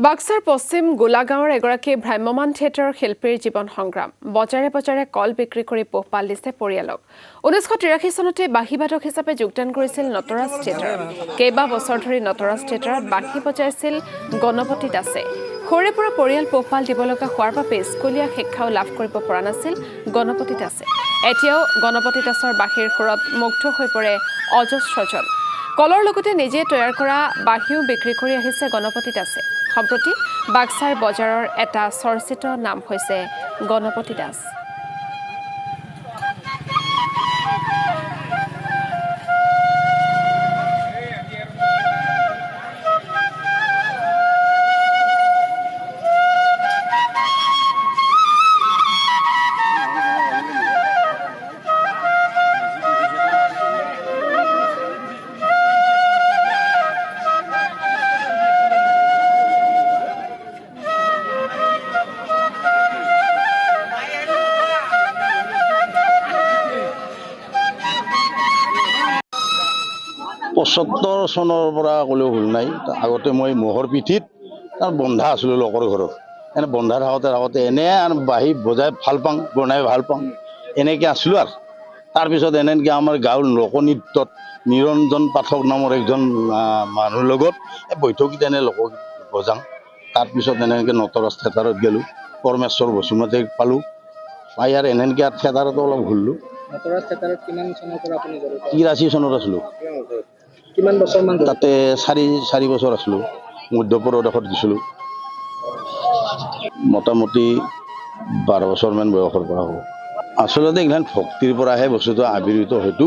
বাক্সাৰ পশ্চিম গোলাগাঁৱৰ এগৰাকী ভ্ৰাম্যমাণ থিয়েটাৰৰ শিল্পীৰ জীৱন সংগ্ৰাম বজাৰে বজাৰে কল বিক্ৰী কৰি পোহপাল দিছে পৰিয়ালক 1983 চনতে বাঁহীবাদক হিচাপে যোগদান কৰিছিল নটৰাজ থিয়েটাৰত কেইবা বছৰ ধৰি নটৰাজ থিয়েটাৰত বাঁহী বজাইছিল গণপতি দাসে সৰুৰে পৰা পৰিয়াল পোহপাল দিব লগা হোৱাৰ বাবে স্কুলীয়া শিক্ষাও লাভ কৰিব পৰা নাছিল গণপতি দাসে এতিয়াও গণপতি দাসৰ বাঁহীৰ সুৰত মুগ্ধ হৈ পৰে অজস্ৰজন কলৰ লগতে নিজে তৈয়াৰ কৰা বাঁহীও বিক্ৰী কৰি আহিছে গণপতি দাসে সম্প্ৰতি বাক্সাৰ বজাৰৰ এটা চৰ্চিত নাম হৈছে গণপতি দাস পঁচত্তৰ চনৰ পৰা ক'লেও ভুল নাই আগতে মই মহৰ পিঠিত তাৰ বন্ধা আছিলোঁ লোকৰ ঘৰত এনে বন্ধা থাকোঁতে এনে বাঁহী বজাই ভাল পাওঁ বনাই ভাল পাওঁ এনেকৈ আছিলোঁ আৰু তাৰপিছত এনেকৈ আমাৰ গাঁৱৰ লোকনৃত্যত নিৰঞ্জন পাঠক নামৰ একজন মানুহৰ লগত বৈঠকীত এনে লোকগীত বজাওঁ তাৰপিছত এনেকৈ নটৰাজ থিয়েটাৰত গ'লোঁ পৰমেশ্বৰ বসুমতাৰীক পালোঁ পাই আৰু এনেকৈ থিয়েটাৰতো অলপ ঘূৰিলোঁ নটৰাজ থিয়েটাৰত কিমান চনৰ পৰা আপুনি জড়িত 83 চনত আছিলোঁ কিমান বছৰমান তাতে চাৰি বছৰ আছিলোঁ মধ্যপ্ৰদেশত গৈছিলোঁ মোটামুটি 12 বছৰমান বয়সৰ পৰা হ'ব আচলতে এইগিলান ভক্তিৰ পৰাহে বস্তুটো আবিৰ্ভূত হয়তো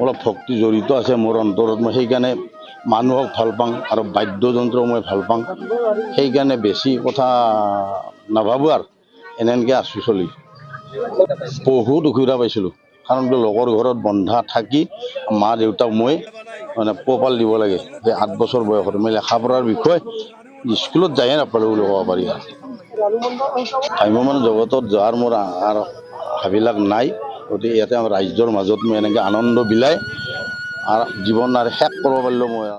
অলপ ভক্তি জড়িত আছে মোৰ অন্তৰত মই সেইকাৰণে মানুহক ভাল পাওঁ আৰু বাদ্যযন্ত্ৰ মই ভাল পাওঁ সেইকাৰণে বেছি কথা নাভাবোঁ আৰু এনেকৈ আছোঁ চলি বহুত অসুবিধা পাইছিলোঁ কাৰণ লগৰ ঘৰত বন্ধা থাকি মা দেউতাক মই মানে পোহপাল দিব লাগে যে 8 বছৰ বয়সত মই লেখা পঢ়াৰ বিষয় স্কুলত যায়ে নাপালোঁ বুলি ক'ব পাৰি আৰু ভ্ৰাম্যমাণ জগতত যোৱাৰ মোৰ হাবিলাক নাই গতিকে ইয়াতে ৰাইজৰ মাজত মই এনেকৈ আনন্দ বিলাই আৰু জীৱন আৰু শেষ কৰিব পাৰিলোঁ মই